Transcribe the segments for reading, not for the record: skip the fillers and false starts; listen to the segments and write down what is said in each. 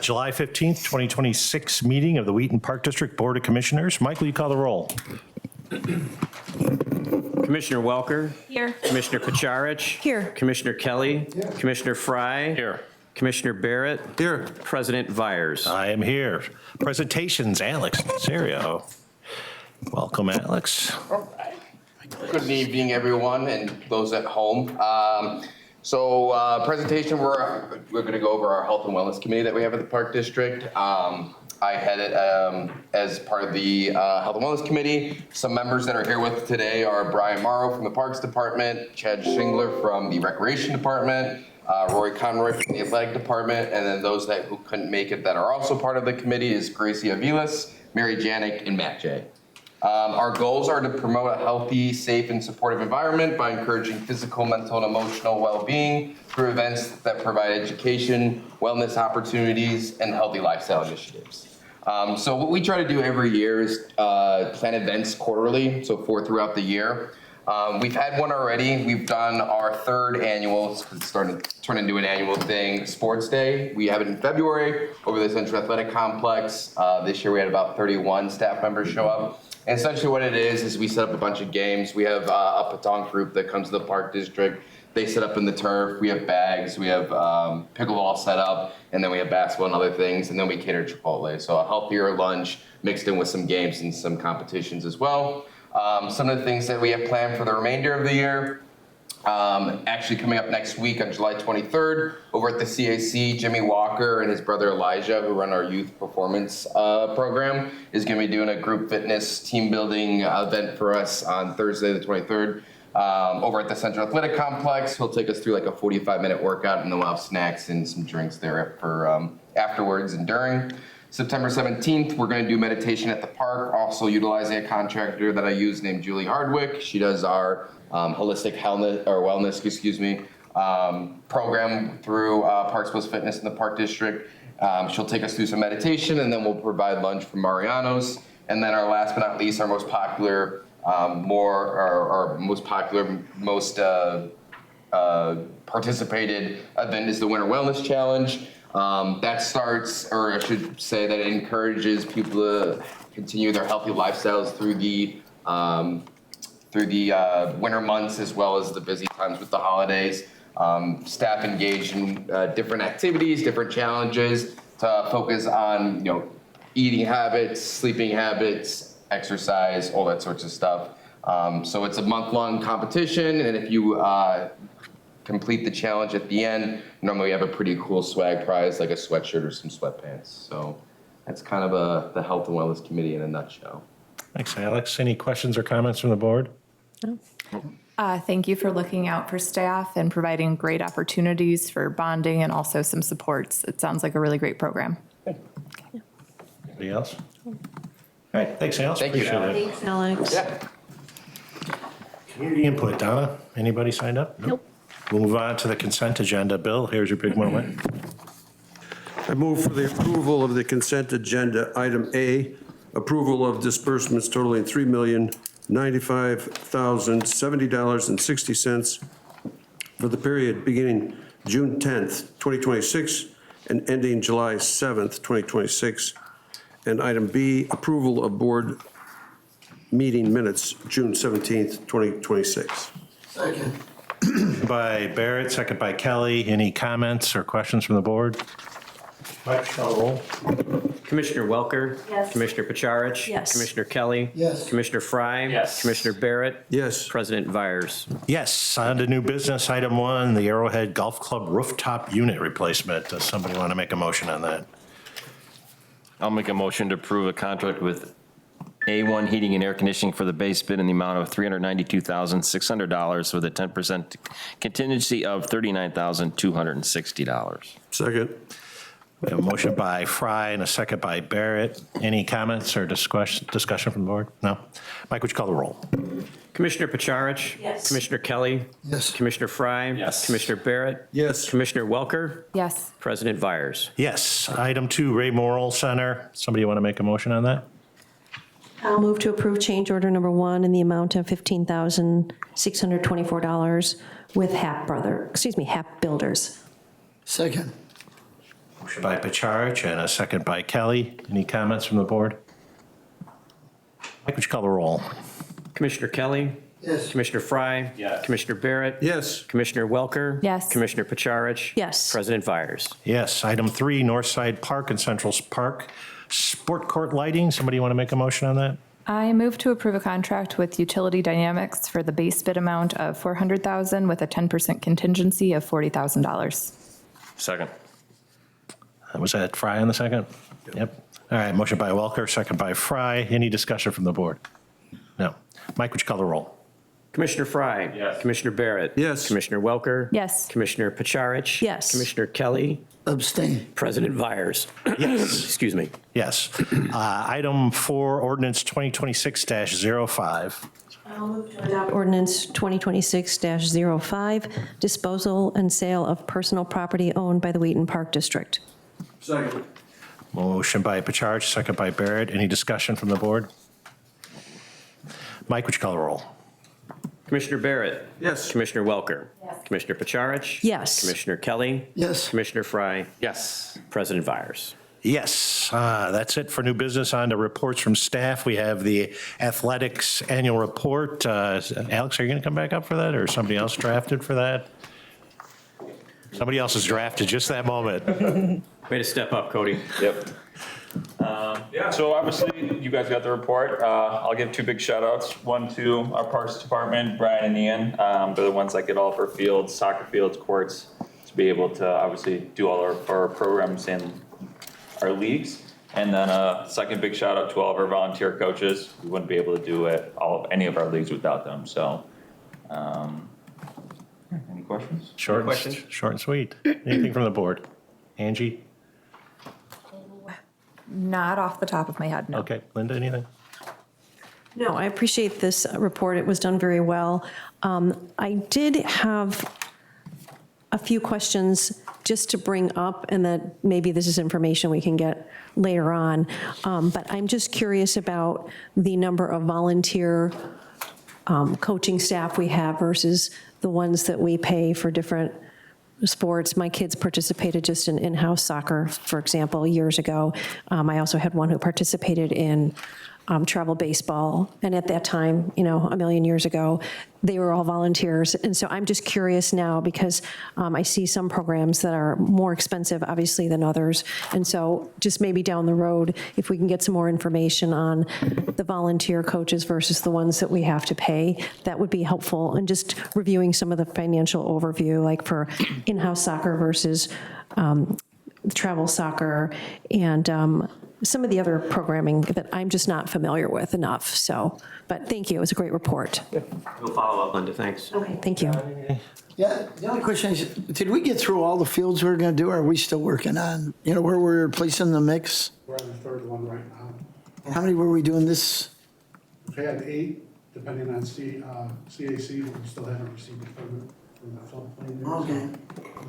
July 15th, 2026 meeting of the Wheaton Park District Board of Commissioners. Mike, will you call the roll? Commissioner Welker. Here. Commissioner Pacharich. Here. Commissioner Kelly. Commissioner Fry. Here. Commissioner Barrett. Here. President Vires. I am here. Presentations, Alex Serio. Welcome, Alex. Good evening, everyone, and those at home. Presentation, we're going to go over our health and wellness committee that we have at the Park District. I head it as part of the health and wellness committee. Some members that are here with today are Brian Morrow from the Parks Department, Chad Shingler from the Recreation Department, Rory Conroy from the Athletic Department, and then those who couldn't make it that are also part of the committee is Gracie Aviles, Mary Janik, and Matt J. Our goals are to promote a healthy, safe, and supportive environment by encouraging physical, mental, and emotional well-being through events that provide education, wellness opportunities, and healthy lifestyle initiatives. So what we try to do every year is plan events quarterly, so 4 throughout the year. We've had one already. We've done our 3rd annual, it's starting to turn into an annual thing, Sports Day. We have it in February over the Central Athletic Complex. This year we had about 31 staff members show up. And essentially what it is we set up a bunch of games. We have a petanque group that comes to the Park District. They set up in the turf. We have bags. We have pickleball set up. And then we have basketball and other things. And then we cater Chipotle. So a healthier lunch mixed in with some games and some competitions as well. Some of the things that we have planned for the remainder of the year. Actually coming up next week on July 23rd, over at the CAC, Jimmy Walker and his brother Elijah, who run our youth performance program, is going to be doing a group fitness team building event for us on Thursday the 23rd over at the Central Athletic Complex. He'll take us through like a 45-minute workout, and then we'll have snacks and some drinks there for afterwards and during. September 17th, we're going to do meditation at the park, also utilizing a contractor that I use named Julie Hardwick. She does our holistic wellness, program through Parks Plus Fitness in the Park District. She'll take us through some meditation, and then we'll provide lunch from Mariano's. And then our last but not least, our most popular, most participated event is the Winter Wellness Challenge. That starts, or I should say that it encourages people to continue their healthy lifestyles through the winter months, as well as the busy times with the holidays. Staff engage in different activities, different challenges to focus on, eating habits, sleeping habits, exercise, all that sorts of stuff. So it's a month-long competition, and if you complete the challenge at the end, normally we have a pretty cool swag prize, like a sweatshirt or some sweatpants. So that's kind of the Health and Wellness Committee in a nutshell. Thanks, Alex. Any questions or comments from the board? Thank you for looking out for staff and providing great opportunities for bonding and also some supports. It sounds like a really great program. Anybody else? All right, thanks, Alex. Thank you. Appreciate it. Thanks, Alex. Yeah. Community input, Donna. Anybody signed up? Nope. We'll move on to the consent agenda. Bill, here's your big moment. I move for the approval of the consent agenda. Item A, approval of disbursements totaling $3,095,070.60 for the period beginning June 10th, 2026 and ending July 7th, 2026. And item B, approval of board meeting minutes, June 17th, 2026. Second. By Barrett, second by Kelly. Any comments or questions from the board? Mike, call the roll. Commissioner Welker. Yes. Commissioner Pacharich. Yes. Commissioner Kelly. Yes. Commissioner Fry. Yes. Commissioner Barrett. Yes. President Vires. Yes, on to new business. Item 1, the Arrowhead Golf Club rooftop unit replacement. Does somebody want to make a motion on that? I'll make a motion to approve a contract with A1 Heating and Air Conditioning for the base bid in the amount of $392,600 with a 10% contingency of $39,260. Second. We have a motion by Fry and a second by Barrett. Any comments or discussion from the board? No? Mike, would you call the roll? Commissioner Pacharich. Yes. Commissioner Kelly. Yes. Commissioner Fry. Yes. Commissioner Barrett. Yes. Commissioner Welker. Yes. President Vires. Yes. Item 2, Ray Morrill Center. Somebody want to make a motion on that? I'll move to approve change order number 1 in the amount of $15,624 with Hap Builders. Second. Motion by Pacharich and a second by Kelly. Any comments from the board? Mike, would you call the roll? Commissioner Kelly. Yes. Commissioner Fry. Yes. Commissioner Barrett. Yes. Commissioner Welker. Yes. Commissioner Pacharich. Yes. President Vires. Yes. Item 3, Northside Park and Central Park Sport Court lighting. Somebody want to make a motion on that? I move to approve a contract with Utility Dynamics for the base bid amount of $400,000 with a 10% contingency of $40,000. Second. Was that Fry on the second? Yep. All right, motion by Welker, second by Fry. Any discussion from the board? No. Mike, would you call the roll? Commissioner Fry. Yes. Commissioner Barrett. Yes. Commissioner Welker. Yes. Commissioner Pacharich. Yes. Commissioner Kelly. Abstain. President Vires. Yes. Excuse me. Yes. Item 4, ordinance 2026-05. Ordinance 2026-05, disposal and sale of personal property owned by the Wheaton Park District. Second. Motion by Pacharich, second by Barrett. Any discussion from the board? Mike, would you call the roll? Commissioner Barrett. Yes. Commissioner Welker. Commissioner Pacharich. Yes. Commissioner Kelly. Yes. Commissioner Fry. Yes. President Vires. Yes, that's it for new business. On to reports from staff. We have the athletics annual report. Alex, are you going to come back up for that, or somebody else drafted for that? Somebody else is drafted just that moment. Way to step up, Cody. Yep. Yeah, so obviously you guys got the report. I'll give 2 big shout outs. One to our Parks Department, Brian and Ian. They're the ones that get all of our fields, soccer fields, courts, to be able to obviously do all our programs in our leagues. And then a second big shout out to all of our volunteer coaches. We wouldn't be able to do any of our leagues without them. So, any questions? Short and sweet. Anything from the board? Angie? Not off the top of my head, no. Okay. Linda, anything? No, I appreciate this report. It was done very well. I did have a few questions just to bring up, and that maybe this is information we can get later on. But I'm just curious about the number of volunteer coaching staff we have versus the ones that we pay for different sports. My kids participated just in in-house soccer, for example, years ago. I also had one who participated in travel baseball. And at that time, a million years ago, they were all volunteers. And so I'm just curious now because I see some programs that are more expensive, obviously, than others. And so just maybe down the road, if we can get some more information on the volunteer coaches versus the ones that we have to pay, that would be helpful. And just reviewing some of the financial overview, like for in-house soccer versus travel soccer and some of the other programming that I'm just not familiar with enough. So, but thank you. It was a great report. We'll follow up, Linda. Thanks. Okay, thank you. Yeah, the only question is, did we get through all the fields we were going to do, or are we still working on, where we're placing the mix? We're on the third one right now. How many were we doing this? We had 8, depending on CAC, but we still haven't received the permit from the floodplain. there. Okay.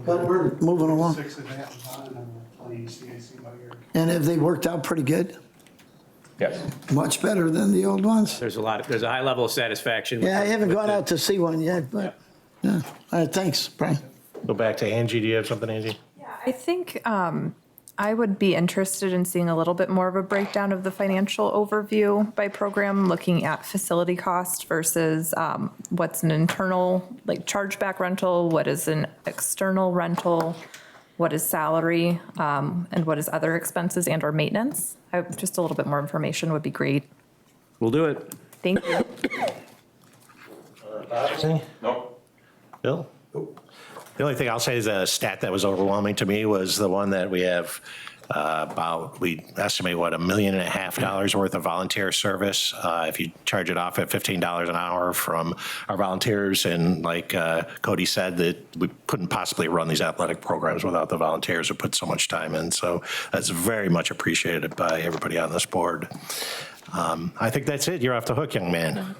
But we're moving along. 6 and a half is on, and then we're playing CAC by ear. And have they worked out pretty good? Yes. Much better than the old ones? There's a high level of satisfaction. with Yeah, I the- haven't with gone the- out to see one yet, but, yeah. All right, thanks, Brian. Go back to Angie. Do you have something, Angie? I think I would be interested in seeing a little bit more of a breakdown of the financial overview by program, looking at facility cost versus what's an internal, like chargeback rental, what is an external rental, what is salary, and what is other expenses and or maintenance. Just a little bit more information would be great. We'll do it. Thank you. Nope. Bill? The only thing I'll say is a stat that was overwhelming to me was the one that we have we estimate, $1.5 million worth of volunteer service. If you charge it off at $15 an hour from our volunteers, and like Cody said, that we couldn't possibly run these athletic programs without the volunteers who put so much time in. So that's very much appreciated by everybody on this board. I think that's it. You're off the hook, young man.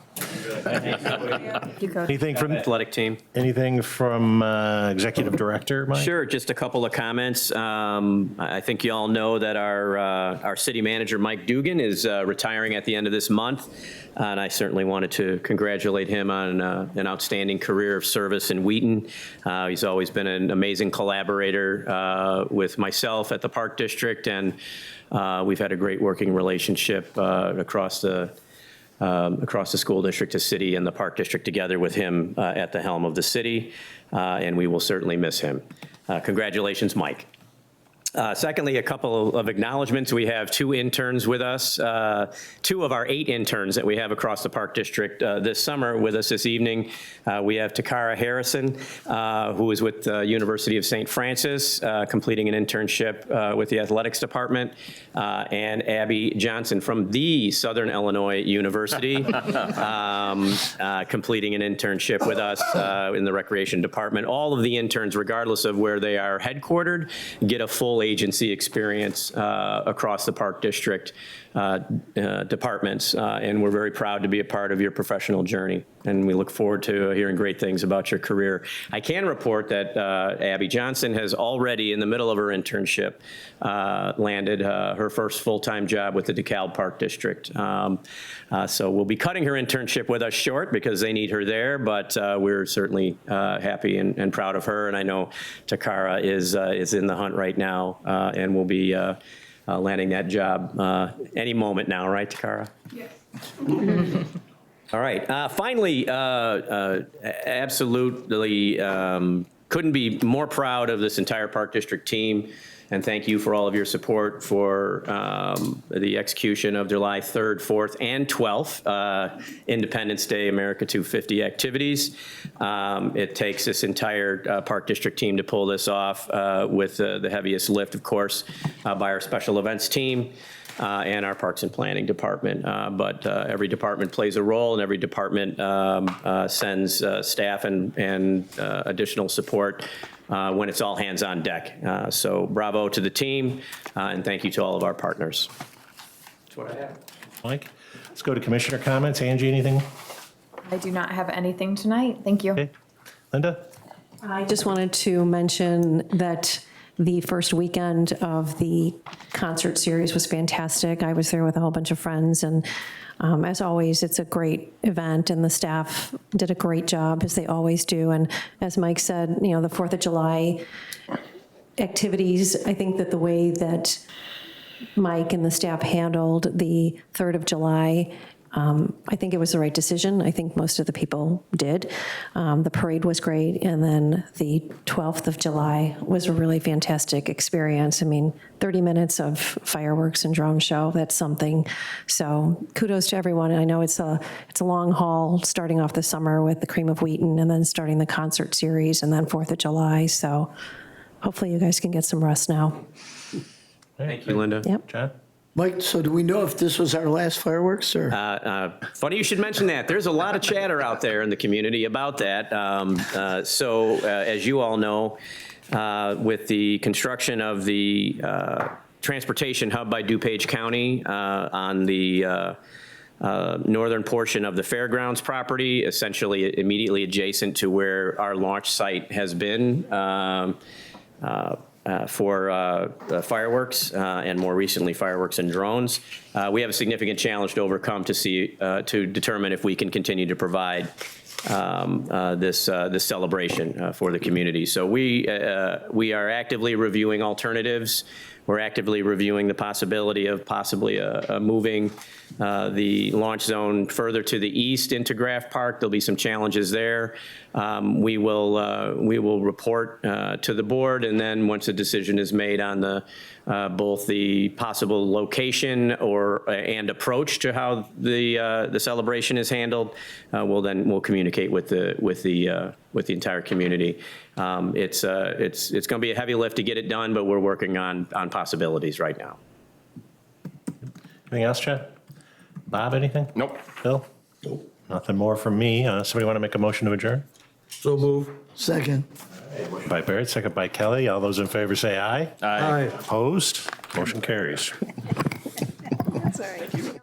You go. Athletic team. Anything from Executive Director, Mike? Sure, just a couple of comments. I think you all know that our city manager, Mike Dugan, is retiring at the end of this month. And I certainly wanted to congratulate him on an outstanding career of service in Wheaton. He's always been an amazing collaborator with myself at the Park District, and we've had a great working relationship across the school district, the city, and the Park District together with him at the helm of the city, and we will certainly miss him. Congratulations, Mike. Secondly, a couple of acknowledgements. We have 2 interns with us, 2 of our 8 interns that we have across the Park District this summer with us this evening. We have Takara Harrison, who is with the University of St. Francis, completing an internship with the athletics department, and Abby Johnson from the Southern Illinois University, completing an internship with us in the recreation department. All of the interns, regardless of where they are headquartered, get a full agency experience across the Park District departments, and we're very proud to be a part of your professional journey, and we look forward to hearing great things about your career. I can report that Abby Johnson has already, in the middle of her internship, landed her first full-time job with the DeKalb Park District. So we'll be cutting her internship with us short because they need her there, but we're certainly happy and proud of her, and I know Takara is in the hunt right now, and will be landing that job any moment now, right, Takara? Yes. All right. Finally, absolutely couldn't be more proud of this entire Park District team, and thank you for all of your support for the execution of July 3rd, 4th, and 12th Independence Day America 250 activities. It takes this entire Park District team to pull this off, with the heaviest lift, of course, by our special events team and our Parks and Planning Department. But every department plays a role, and every department sends staff and additional support when it's all hands on deck. So bravo to the team, and thank you to all of our partners. That's what I have. Mike? Let's go to Commissioner comments. Angie, anything? I do not have anything tonight. Thank you. Okay. Linda? I just wanted to mention that the first weekend of the concert series was fantastic. I was there with a whole bunch of friends, and as always, it's a great event, and the staff did a great job, as they always do. And as Mike said, you know, the 4th of July activities, I think that the way that Mike and the staff handled the 3rd of July, I think it was the right decision. I think most of the people did. The parade was great, and then the 12th of July was a really fantastic experience. I mean, 30 minutes of fireworks and drone show, that's something. So kudos to everyone. I know it's a long haul, starting off the summer with the Cream of Wheaton, and then starting the concert series, and then 4th of July. So hopefully you guys can get some rest now. Thank you, Linda. Yep. John? Mike, so do we know if this was our last fireworks, or? Funny you should mention that. There's a lot of chatter out there in the community about that. So as you all know, with the construction of the transportation hub by DuPage County on the northern portion of the fairgrounds property, essentially immediately adjacent to where our launch site has been, for fireworks, and more recently fireworks and drones. We have a significant challenge to overcome to determine if we can continue to provide this celebration for the community. So we are actively reviewing alternatives. We're actively reviewing the possibility of possibly moving the launch zone further to the east into Graff Park. There'll be some challenges there. We will report to the board, and then once a decision is made on both the possible location and approach to how the celebration is handled, we'll communicate with the entire community. It's going to be a heavy lift to get it done, but we're working on possibilities right now. Anything else, John? Bob, anything? Nope. Bill? Nope. Nothing more from me. Somebody want to make a motion to adjourn? So move. Second. Motion by Barrett, second by Kelly. All those in favor say aye. Aye. Opposed? Motion carries. That's all right.